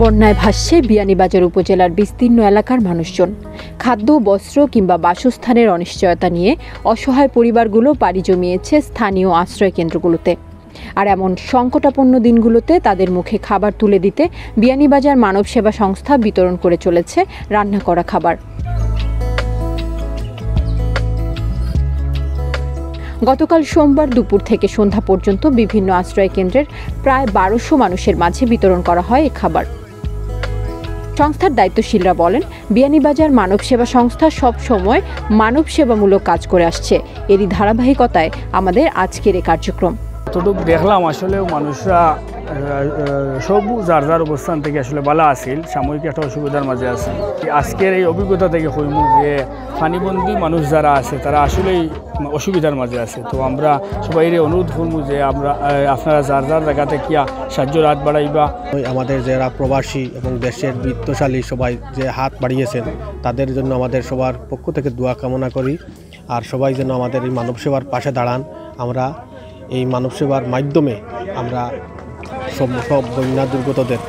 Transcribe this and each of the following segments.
বন্যায় ভাসছে বিয়ানীবাজার উপজেলার বিস্তীর্ণ এলাকার মানুষজন। খাদ্য, বস্ত্র কিংবা বাসস্থানের অনিশ্চয়তা নিয়ে অসহায় পরিবারগুলো পাড়ি জমিয়েছে স্থানীয় আশ্রয় কেন্দ্রগুলোতে। আর এমন সংকটাপন্ন দিনগুলোতে তাদের মুখে খাবার তুলে দিতে বিয়ানীবাজার মানব সেবা সংস্থা বিতরণ করে চলেছে রান্না করা খাবার। গতকাল সোমবার দুপুর থেকে সন্ধ্যা পর্যন্ত বিভিন্ন আশ্রয় কেন্দ্রের প্রায় 1200 মানুষের মাঝে বিতরণ করা হয় এ খাবার। সংস্থার দায়িত্বশীলরা বলেন, বিয়ানীবাজার মানব সেবা সংস্থা সব সময় মানব সেবামূলক কাজ করে আসছে। এরই ধারাবাহিকতায় আমাদের আজকের এই কার্যক্রম। যতটুকু দেখলাম আসলে মানুষরা সব যার যার অবস্থান থেকে আসলে ভালো আসিল, সাময়িক একটা অসুবিধার মাঝে আছে। আজকের এই অভিজ্ঞতা থেকে হইমু যে পানিবন্দী মানুষ যারা আছে তারা আসলেই অসুবিধার মাঝে আছে। তো আমরা সবাই অনুরোধ করবো যে আপনারা যার যার জায়গা থেকে সাহায্যের হাত বাড়াইবা। আমাদের যারা প্রবাসী এবং দেশের বিত্তশালী সবাই যে হাত বাড়িয়েছেন তাদের জন্য আমাদের সবার পক্ষ থেকে দোয়া কামনা করি। আর সবাই যেন আমাদের এই মানব সেবার পাশে দাঁড়ান। আমরা এই মানব সেবার মাধ্যমে আমরা সব বন্যা দুর্গতদের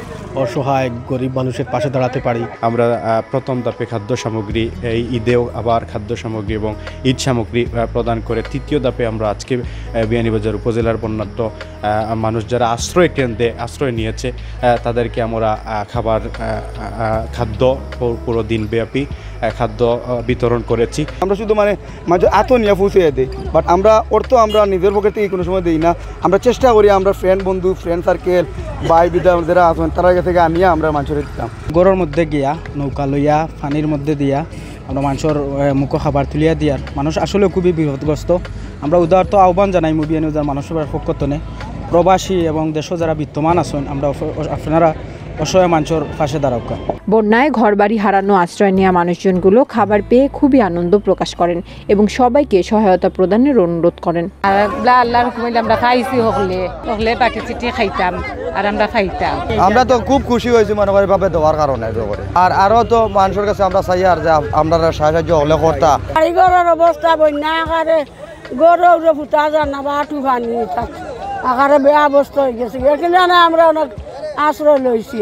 অসহায় গরিব মানুষের পাশে দাঁড়াতে পারি। আমরা প্রথম ধাপে খাদ্য সামগ্রী, এই ঈদেও আবার খাদ্য সামগ্রী এবং ঈদ সামগ্রী প্রদান করে তৃতীয় ধাপে আমরা আজকে বিয়ানীবাজার উপজেলার বন্যার্ত মানুষ যারা আশ্রয় কেন্দ্রে আশ্রয় নিয়েছে তাদেরকে আমরা খাদ্য পুরো দিনব্যাপী খাদ্য বিতরণ করেছি। আমরা শুধু মাঝে আত নিয়ে পৌঁছে দিই, বাট আমরা অর্থ আমরা নিজের পকেট থেকে কোনো সময় দিই না। আমরা চেষ্টা করি আমরা ফ্রেন্ড সার্কেল ভাই বিদা যারা আছেন তারা থেকে আনিয়ে আমরা মানুষের দিতাম। গড়ের মধ্যে গিয়া নৌকা লইয়া পানির মধ্যে দিয়া আমরা মানুষের মুখো খাবার তুলিয়া দিয়ার মানুষ আসলে খুবই বিপদগ্রস্ত। আমরা উদারত আহ্বান জানাই বিয়ানীবাজার মানব সেবার পক্ষ থেকে প্রবাসী এবং দেশ যারা বিদ্যমান আছেন আমরা আপনারা অসহায় মানুষের পাশে দাঁড়াওকা। বন্যায় ঘরবাড়ি হারানো আশ্রয় নেওয়া মানুষজনগুলো খাবার পেয়ে খুবই আনন্দ প্রকাশ করেন এবং সবাইকে সহায়তা প্রদানের অনুরোধ করেন। আল্লাহর হুকুমে আমরা খাইছি হলে পাটি চিটি খাইতাম আর আমরা খাইতাম। আমরা তো খুব খুশি হয়েছি মনে করি ভাবে দেওয়ার কারণে। আর আরো তো মানুষের কাছে আমরা চাই আর যে আমরা সাহায্য হলে করতা। গরুর অবস্থা বন্যা আকারে গরু ফুটা যান না বাটু পানি আকারে বেয়া অবস্থা হয়ে গেছে। এখানে আমরা অনেক আশ্রয় লইছি।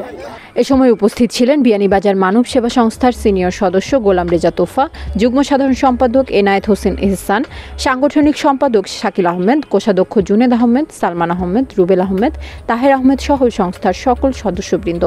এ সময় উপস্থিত ছিলেন বিয়ানীবাজার মানব সেবা সংস্থার সিনিয়র সদস্য গোলাম রেজা তোফা, যুগ্ম সাধারণ সম্পাদক এনায়েত হোসেন এহসান, সাংগঠনিক সম্পাদক শাকিল আহমেদ, কোষাধ্যক্ষ জুনেদ আহমেদ, সালমান আহমেদ, রুবেল আহমেদ, তাহের আহমেদ সহ সংস্থার সকল সদস্যবৃন্দ।